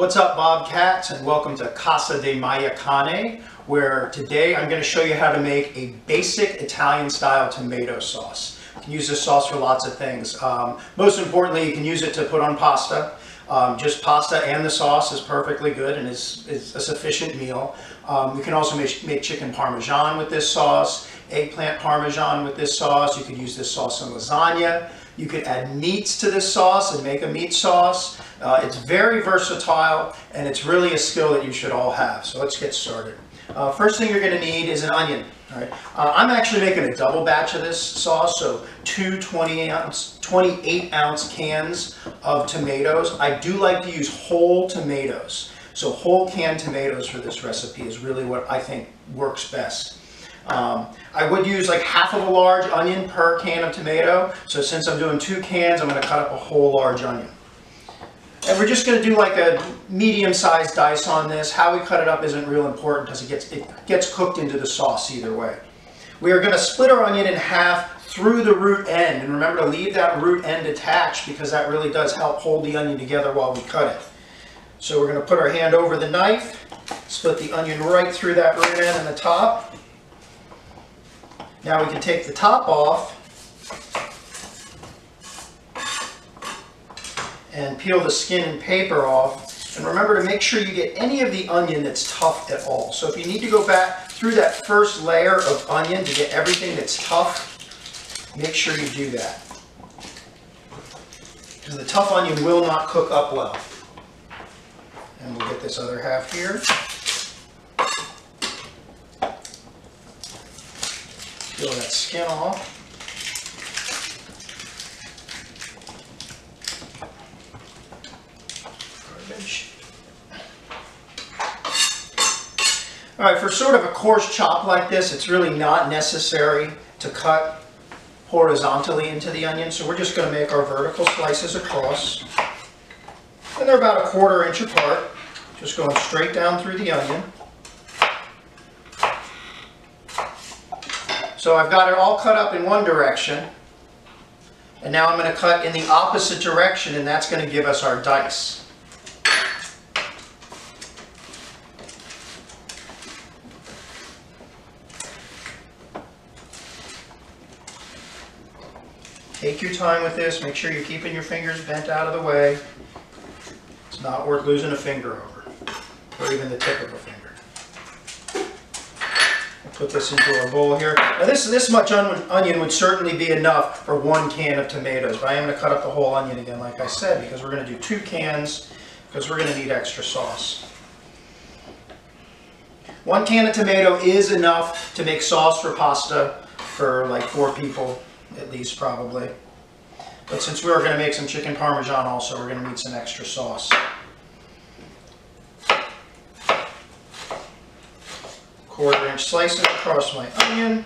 What's up, Bobcats, and welcome to Casa de Magliacane, where today I'm going to show you how to make a basic Italian-style tomato sauce. You can use this sauce for lots of things. Most importantly, you can use it to put on pasta. Just pasta and the sauce is perfectly good and is a sufficient meal. You can also make chicken parmesan with this sauce, eggplant parmesan with this sauce. You could use this sauce in lasagna. You could add meats to this sauce and make a meat sauce. It's very versatile, and it's really a skill that you should all have. So let's get started. First thing you're going to need is an onion. All right. I'm actually making a double batch of this sauce, so two 28-ounce cans of tomatoes. I do like to use whole tomatoes. So whole canned tomatoes for this recipe is really what I think works best. I would use like half of a large onion per can of tomato. So since I'm doing 2 cans, I'm going to cut up a whole large onion. And we're just going to do like a medium-sized dice on this. How we cut it up isn't real important because it gets cooked into the sauce either way. We are going to split our onion in half through the root end. And remember to leave that root end attached because that really does help hold the onion together while we cut it. So we're going to put our hand over the knife, split the onion right through that root end and the top. Now we can take the top off and peel the skin and paper off. And remember to make sure you get any of the onion that's tough at all. So if you need to go back through that first layer of onion to get everything that's tough, make sure you do that. Because the tough onion will not cook up well. And we'll get this other half here. Peel that skin off. Garbage. All right, for sort of a coarse chop like this, it's really not necessary to cut horizontally into the onion, so we're just going to make our vertical slices across. And they're about 1/4 inch apart, just going straight down through the onion. So I've got it all cut up in one direction, and now I'm going to cut in the opposite direction, and that's going to give us our dice. Take your time with this, make sure you're keeping your fingers bent out of the way. It's not worth losing a finger over, or even the tip of a finger. Put this into our bowl here. Now this much onion would certainly be enough for 1 can of tomatoes, but I am going to cut up the whole onion again, like I said, because we're going to do 2 cans, because we're going to need extra sauce. 1 can of tomato is enough to make sauce for pasta for like 4 people, at least probably. But since we're going to make some chicken parmesan also, we're going to need some extra sauce. 1/4 inch slices across my onion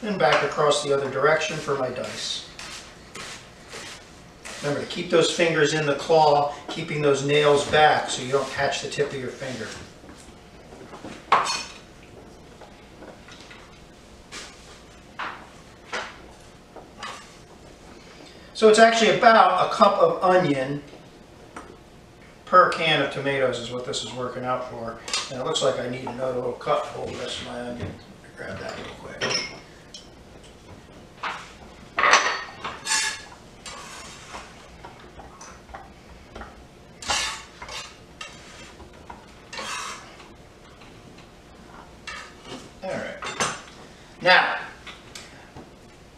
and back across the other direction for my dice. Remember to keep those fingers in the claw, keeping those nails back so you don't catch the tip of your finger. So it's actually about 1 cup of onion per can of tomatoes is what this is working out for. And it looks like I need another little cup to hold the rest of my onion. Grab that real quick. Alright. Now, I'm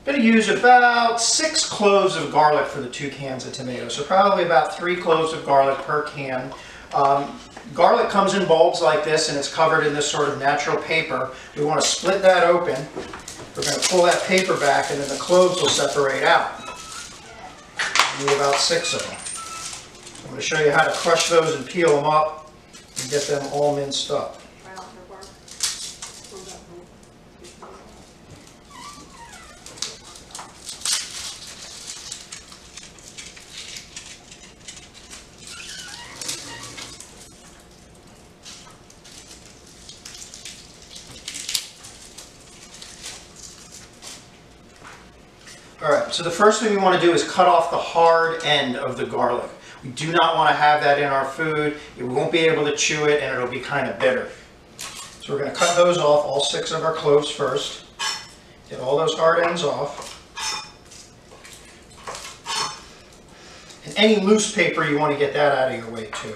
going to use about 6 cloves of garlic for the 2 cans of tomatoes. So probably about 3 cloves of garlic per can. Garlic comes in bulbs like this, and it's covered in this sort of natural paper. We want to split that open. We're going to pull that paper back, and then the cloves will separate out. We need about 6 of them. I'm going to show you how to crush those and peel them up and get them all minced up. Alright, so the first thing we want to do is cut off the hard end of the garlic. We do not want to have that in our food. We won't be able to chew it and it'll be kind of bitter. So we're going to cut those off, all 6 of our cloves first. Get all those hard ends off. And any loose paper, you want to get that out of your way too.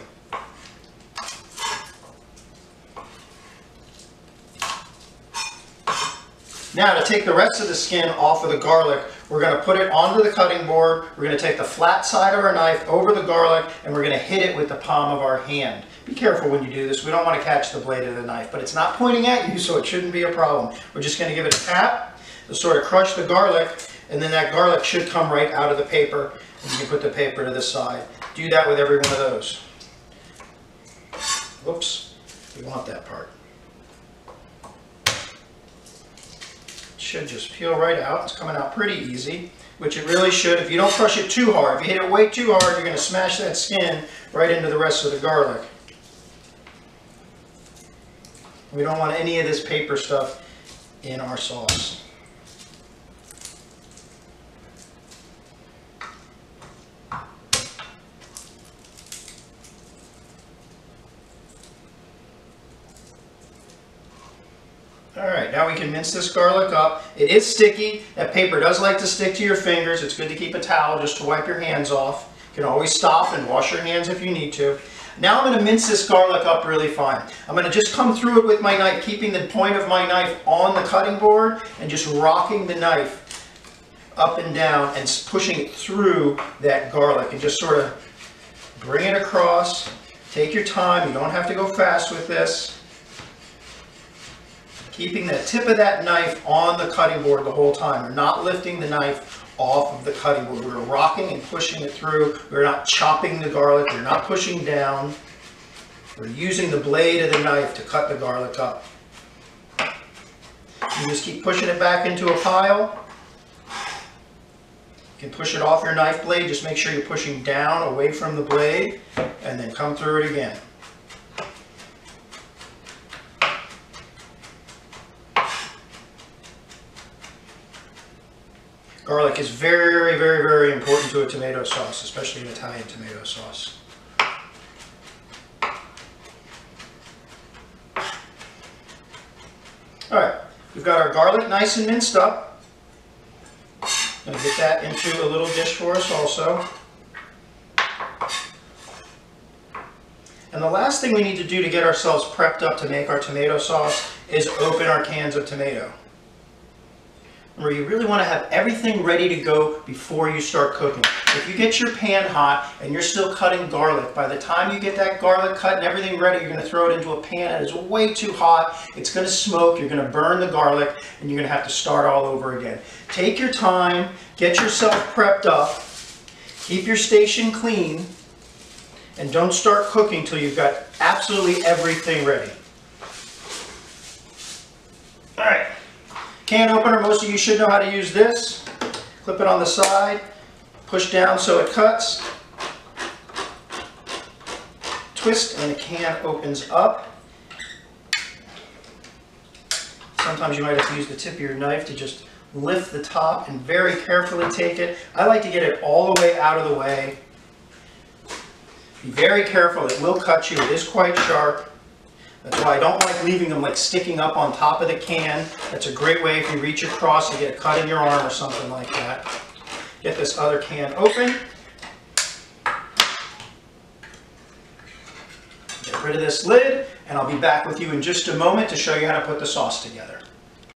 Now to take the rest of the skin off of the garlic, we're going to put it onto the cutting board. We're going to take the flat side of our knife over the garlic and we're going to hit it with the palm of our hand. Be careful when you do this. We don't want to catch the blade of the knife, but it's not pointing at you, so it shouldn't be a problem. We're just going to give it a tap to sort of crush the garlic, and then that garlic should come right out of the paper, and you can put the paper to the side. Do that with every one of those. Whoops, we want that part. Should just peel right out. It's coming out pretty easy, which it really should. If you don't crush it too hard, if you hit it way too hard, you're going to smash that skin right into the rest of the garlic. We don't want any of this paper stuff in our sauce. Alright, now we can mince this garlic up. It is sticky. That paper does like to stick to your fingers. It's good to keep a towel just to wipe your hands off. You can always stop and wash your hands if you need to. Now I'm going to mince this garlic up really fine. I'm going to just come through it with my knife, keeping the point of my knife on the cutting board and just rocking the knife up and down and pushing it through that garlic and just sort of bring it across. Take your time. You don't have to go fast with this. Keeping the tip of that knife on the cutting board the whole time. We're not lifting the knife off of the cutting board. We're rocking and pushing it through. We're not chopping the garlic. We're not pushing down. We're using the blade of the knife to cut the garlic up. You just keep pushing it back into a pile. You can push it off your knife blade. Just make sure you're pushing down away from the blade and then come through it again. Garlic is very, very, very, very important to a tomato sauce, especially an Italian tomato sauce. Alright, we've got our garlic nice and minced up. I'm going to get that into a little dish for us also. And the last thing we need to do to get ourselves prepped up to make our tomato sauce is open our cans of tomato. Remember, you really want to have everything ready to go before you start cooking. If you get your pan hot and you're still cutting garlic, by the time you get that garlic cut and everything ready, you're going to throw it into a pan that is way too hot. It's going to smoke, you're going to burn the garlic, and you're going to have to start all over again. Take your time, get yourself prepped up, keep your station clean, and don't start cooking till you've got absolutely everything ready. Alright. Can opener, most of you should know how to use this. Clip it on the side, push down so it cuts, twist, and the can opens up. Sometimes you might have to use the tip of your knife to just lift the top and very carefully take it. I like to get it all the way out of the way. Be very careful, it will cut you, it is quite sharp. That's why I don't like leaving them like sticking up on top of the can. That's a great way if you reach across to get a cut in your arm or something like that. Get this other can open. Get rid of this lid, and I'll be back with you in just a moment to show you how to put the sauce together.